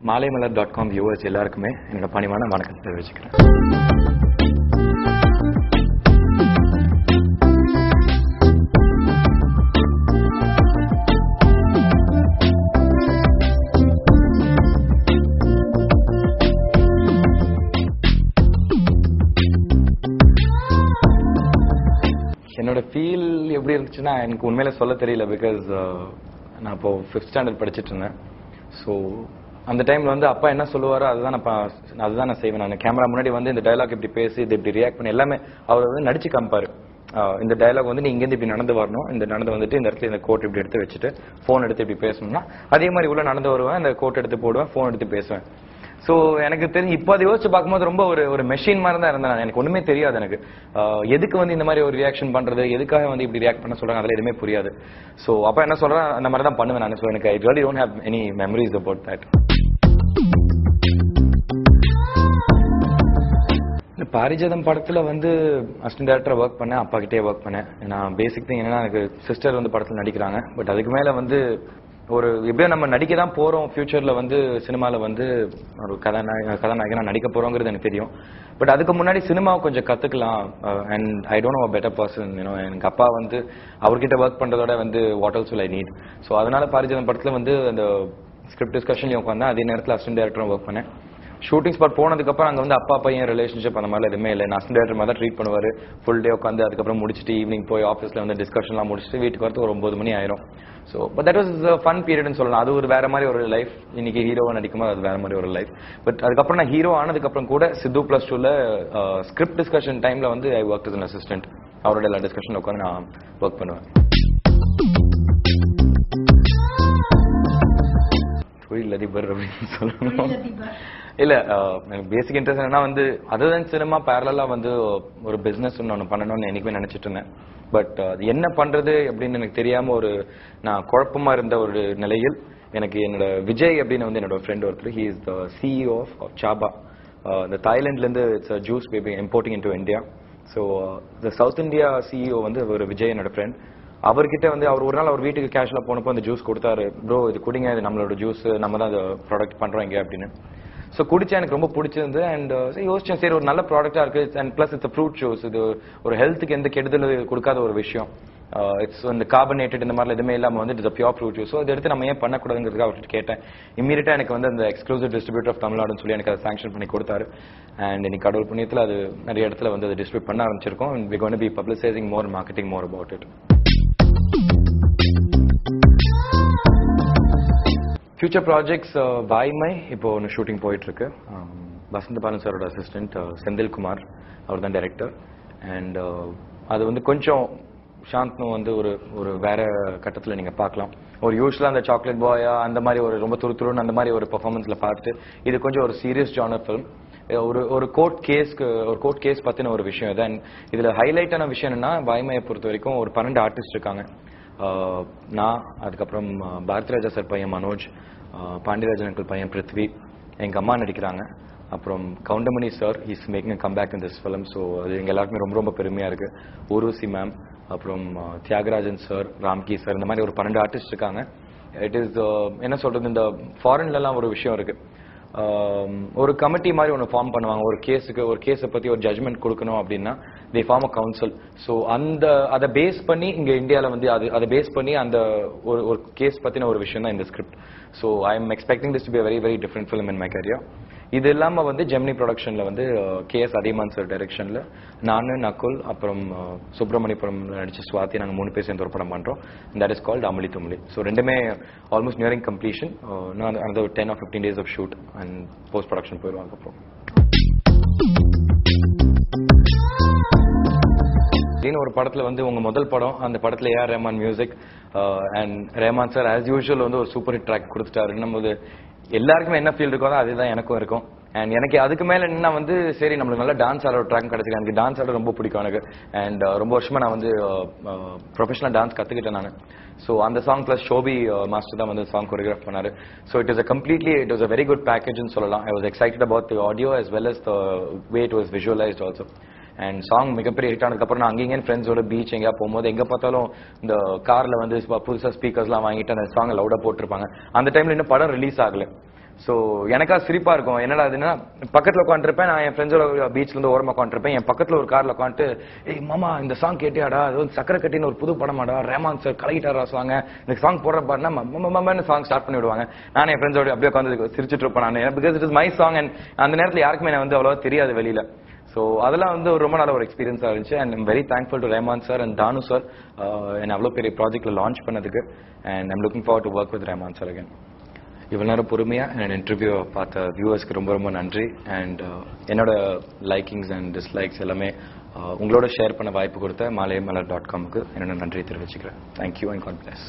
மாலைமலர்.com viewers எல்லாருக்குமே என்னோட பணிவான வணக்கத்தை தெரிவிச்சுக்கிறேன். என்னோட ஃபீல் எப்படி இருந்துச்சுன்னா எனக்கு உண்மையில சொல்ல தெரியல. பிகாஸ் நான் இப்போ 5th ஸ்டாண்டர்ட் படிச்சுட்டு இருந்தேன். ஸோ அந்த டைம்ல வந்து அப்பா என்ன சொல்லுவாரோ அதுதான் நான் செய்வேன். நான் கேமரா முன்னாடி வந்து இந்த டயலாக் இப்படி பேசி இது இப்படி ரியாக்ட் பண்ணி எல்லாமே அவர் வந்து நடிச்சு காமிப்பாரு. இந்த டயலாக் வந்து நீ இங்கேருந்து இப்படி நடந்து வரணும், இந்த நடந்து வந்துட்டு இந்த இடத்துல இந்த கோட் இப்படி எடுத்து வச்சுட்டு ஃபோன் எடுத்து இப்படி பேசணும்னா அதே மாதிரி உள்ள நடந்து வருவேன், இந்த கோட் எடுத்து போடுவேன், ஃபோன் எடுத்து பேசுவேன். ஸோ எனக்கு தெரிஞ்சு இப்போ அதை யோசிச்சு பார்க்கும்போது ரொம்ப ஒரு மெஷின் மாதிரி தான் இருந்தேன். எனக்கு ஒண்ணுமே தெரியாது. எனக்கு எதுக்கு வந்து இந்த மாதிரி ஒரு ரியாக்ஷன் பண்றது, எதுக்காக வந்து இப்படி ரியாக்ட் பண்ண சொல்றாங்க, அதில் எதுவுமே புரியாது. ஸோ அப்போ என்ன சொல்றேன், அந்த மாதிரி தான் பண்ணுவேன் நான். ஸோ எனக்கு I really don't have any memories about that. Parijatham படத்துல வந்து அசிஸ்டன்ட் டைரக்டரா ஒர்க் பண்ணேன், அப்பா கிட்டே ஒர்க் பண்ணேன். நான் பேசிக் திங் என்னன்னா எனக்கு சிஸ்டர் வந்து படத்துல நடிக்கிறாங்க. பட் அதுக்கு மேல வந்து ஒரு எப்படியோ நம்ம நடிக்க தான் போறோம். ஃபியூச்சர்ல வந்து சினிமால வந்து ஒரு கதாநாயகனா நடிக்க போறோங்கிறது எனக்கு தெரியும். பட் அதுக்கு முன்னாடி சினிமாவை கொஞ்சம் கத்துக்கலாம். And I don't know a better person. எனக்கு அப்பா வந்து அவர்கிட்ட ஒர்க் பண்றதோட வந்து what else will I need. So அதனால பாரிஜாதம் படத்துல வந்து அந்த ஸ்கிரிப்ட் டிஸ்கஷன்லயும் உட்காந்தேன். அதே நேரத்தில் அசிஸ்டன்ட் டைரக்டரும் ஒர்க் பண்ணேன். ஷூட்டிங் ஸ்பாட் போனதுக்கு அப்புறம் அங்க வந்து அப்பா பையன் ரிலேஷன்ஷிப் அந்த மாதிரி எதுவுமே இல்லை. நான் அசிஸ்டன்ட் டைரக்டர் மாதிரி தான் ட்ரீட் பண்ணுவாரு. ஃபுல் டே உட்காந்து அதுக்கப்புறம் முடிச்சுட்டு ஈவினிங் போய் ஆஃபீஸ்ல வந்து டிஸ்கஷன்லாம் முடிச்சுட்டு வீட்டுக்கு வரது ஒரு 9 மணி ஆயிரும். So but that was fun பீரியட்னு சொல்லலாம். அது ஒரு வேற மாதிரி ஒரு லைஃப். இன்னைக்கு ஹீரோவா நடிக்கும்போது அது வேற மாதிரி ஒரு லைஃப். பட் அதுக்கப்புறம் நான் ஹீரோ ஆனதுக்கு அப்புறம் கூட சித்து +2ல ஸ்கிரிப்ட் டிஸ்கஷன் டைம்ல வந்து I work as an assistant. அவரோட எல்லா டிஸ்கஷன்ல உட்காந்து நான் ஒர்க் பண்ணுவேன். தொழிலதிபர் அப்படின்னு சொல்லணும். இல்ல பேசிக் இன்ட்ரெஸ்ட் என்னன்னா வந்து அதுதான் சினிமா பேரலா வந்து ஒரு பிசினஸ் ஒன்று பண்ணணும்னு என்னைக்குமே நினைச்சிட்டு இருந்தேன். பட் அது என்ன பண்றது அப்படின்னு எனக்கு தெரியாம நான் குழப்பமா இருந்த ஒரு நிலையில் எனக்கு என்னோட விஜய் அப்படின்னு வந்து என்னோட ஃப்ரெண்ட் ஒருத்தர், he is the CEO of சாபா. இந்த தாய்லாந்துல இருந்து it's juice baby importing into India. So the south India CEO வந்து ஒரு விஜய் என்னோட ஃப்ரெண்ட். அவர்கிட்ட வந்து அவர் ஒரு நாள் அவர் வீட்டுக்கு கேஷ்ல போனப்போ அந்த ஜூஸ் கொடுத்தாரு. ப்ரோ இது குடிங்க, இது நம்மளோட ஜூஸ், நம்ம தான் ப்ராடக்ட் பண்றோம் இங்க அப்படின்னு. ஸோ குடிச்சா எனக்கு ரொம்ப பிடிச்சிருந்து. அண்ட் யோசிச்சேன், சரி ஒரு நல்ல ப்ராடக்டா இருக்கு. And plus it's fruit juice. இது ஒரு ஹெல்த்துக்கு எந்த கெடுதல் கொடுக்காத ஒரு விஷயம். இட்ஸ் இந்த கார்பனேட்டட் இந்த மாதிரி எதுவுமே இல்லாம வந்து it's pure fruit juice. So இதை எடுத்து நம்ம ஏன் பண்ணக்கூடாதுங்கிறதுக்கு அவர்கிட்ட கேட்டேன். இம்மீடியட்டா எனக்கு வந்து அந்த எக்ஸ்க்ளூசிவ் டிஸ்ட்ரிபியூட்டர் ஆஃப் தமிழ்நாடுன்னு சொல்லி எனக்கு அதை சாங்ஷன் பண்ணி கொடுத்தாரு. அண்ட் இன்னைக்கு கடவுள் புண்ணியத்தில் அது நிறைய இடத்துல வந்து அதை டிஸ்ட்ரிபியூட் பண்ண ஆரம்பிச்சிருக்கோம். And we going to be publicising more, marketing more about it. Future projects வாய்மை இப்போ ஒன்று ஷூட்டிங் போயிட்டு இருக்கு. வசந்த பாலன் சாரோட அசிஸ்டன்ட் செந்தில்குமார் அவர் தான் டைரக்டர். அண்ட் அது வந்து கொஞ்சம் சாந்த்னு வந்து ஒரு வேற கட்டத்தில் நீங்க பார்க்கலாம். ஒரு யூஸ்வலா அந்த சாக்லேட் பாயா அந்த மாதிரி ஒரு ரொம்ப துருத்துருன்னு அந்த மாதிரி ஒரு பெர்ஃபார்மன்ஸ்ல பார்த்துட்டு இது கொஞ்சம் ஒரு சீரியஸ் ஜானர் ஃபிலிம். ஒரு கோர்ட் கேஸ் பத்தின ஒரு விஷயம் இது. அண்ட் இதுல ஹைலைட்டான விஷயம் என்னன்னா வாய்மையை பொறுத்த வரைக்கும் ஒரு 12 ஆர்டிஸ்ட் இருக்காங்க. நான், அதுக்கப்புறம் பாரதிராஜா சார் பையன் மனோஜ், பாண்டியராஜன் அங்கிள் பையன் பிருத்வி, எங்க அம்மா நடிக்கிறாங்க. அப்புறம் Goundamani sir is making comeback in this film. So அது எங்க எல்லாருக்குமே ரொம்ப ரொம்ப பெருமையா இருக்கு. ஊர்வசி மேம், அப்புறம் தியாகராஜன் சார், ராம்கி சார், இந்த மாதிரி ஒரு 12 ஆர்டிஸ்ட் இருக்காங்க. இட் இஸ் என்ன சொல்றது, இந்த ஃபாரின்ல எல்லாம் ஒரு விஷயம் இருக்கு. ஒரு கமிட்டி மாதிரி ஒன்று ஃபார்ம் பண்ணுவாங்க. ஒரு கேஸை பத்தி ஒரு ஜட்மெண்ட் கொடுக்கணும் அப்படின்னா they form a council. So அதை பேஸ் பண்ணி இங்க இந்தியாவில் வந்து அதை பேஸ் பண்ணி அந்த ஒரு கேஸ் பத்தின ஒரு விஷயம் தான் இந்த script. So I am expecting this to be very very different film in my career. இது இல்லாம வந்து ஜெமினி ப்ரொடக்ஷன்ல வந்து KS அதியமான் சார் டைரக்ஷன்ல நானு, நகுல், அப்புறம் சுப்பிரமணியபுரம்ல நடிச்ச சுவாதி, நாங்கள் 3 பேர் சேர்ந்து ஒரு படம் பண்றோம். தட் இஸ் கால்ட் அமளி துமளி. ஸோ ரெண்டுமே almost nearing completion. another 10 or 15 days of shoot and post production போயிடுவாங்க. அப்புறம் ஒரு படத்துல வந்து உங்க முதல் படம், அந்த படத்துல AR Rahman music and Rahman sir as usual வந்து ஒரு சூப்பர் ஹிட் ட்ராக் கொடுத்துட்டாருன்னும் போது எல்லாருக்குமே என்ன ஃபீல் இருக்கோ அதுதான் எனக்கும் இருக்கும். அண்ட் எனக்கு அதுக்கு மேல என்ன வந்து சரி நம்மளுக்கு நல்லா டான்ஸ் ஆடுற ஒரு ட்ராக் கிடைச்சிருக்கு. எனக்கு டான்ஸ் ஆட ரொம்ப பிடிக்கும் எனக்கு. அண்ட் ரொம்ப வருஷமா நான் வந்து ப்ரொஃபஷனல் டான்ஸ் கத்துக்கிட்டேன் நான். ஸோ அந்த சாங் பிளஸ் ஷோபி மாஸ்டர் தான் வந்து சாங் கொரியோகிராஃப் பண்ணாரு. So it was a very good பேக்கேஜ்னு சொல்லலாம். I was excited about the audio as well as the way it was visualized also. And song மிகப்பெரிய hit ஆனதுக்கு அப்புறம் நான் அங்கேயும் ஃப்ரெண்ட்ஸோட பீச் எங்கேயா போகும்போது எங்க பார்த்தாலும் இந்த கார்ல வந்து புதுசா ஸ்பீக்கர்ஸ்லாம் வாங்கிட்டு அந்த சாங் லவுடா போட்டிருப்பாங்க. அந்த டைம்ல இன்னும் படம் ரிலீஸ் ஆகல. ஸோ எனக்கா சிரிப்பா இருக்கும். என்னடா அதுன்னா பக்கத்துல உட்காந்துருப்பேன், நான் என் ஃப்ரெண்ட்ஸோட பீச்ல இருந்து ஓரமா உட்காந்துருப்பேன். என் பக்கத்துல ஒரு கார்ல உட்காந்துட்டு, ஏய் மாமா இந்த சாங் கேட்டியாடா, அது வந்து சக்கரை கட்டின்னு ஒரு புது படமாடா, ரேமான் சார் கலகிட்டாரா சாங், இந்த சாங் போடுற பாருன்னா மம்மன்னு சாங் ஸ்டார்ட் பண்ணி விடுவாங்க. நானே என் ஃப்ரெண்ட்ஸோட அப்படியே உட்காந்து சிரிச்சுட்டு இருப்பேன் நான், because it is my song. And அந்த நேரத்தில் யாருக்குமே நான் வந்து அவ்வளவா தெரியாது வெளியில. ஸோ அதெல்லாம் வந்து ஒரு ரொம்ப நல்ல ஒரு எக்ஸ்பீரியன்ஸாக இருந்துச்சு. And I'm very thankful to Rahman sir and Thanu sir என்னை அவ்வளோ பெரிய ப்ராஜெக்ட்ல லான்ச் பண்ணதுக்கு. And I'm looking forward to work with Rahman sir again. இவ்வளோ நேரம் பொறுமையாக என்னோட இன்டர்வியூவை பார்த்த வியூவர்ஸ்க்கு ரொம்ப ரொம்ப நன்றி. அண்ட் என்னோட லைக்கிங்ஸ் அண்ட் டிஸ்லைக்ஸ் எல்லாமே உங்களோட ஷேர் பண்ண வாய்ப்பு கொடுத்த மாலையமலர்.com என்னோட நன்றி தெரிவிச்சுக்கிறேன். Thank you and God plus.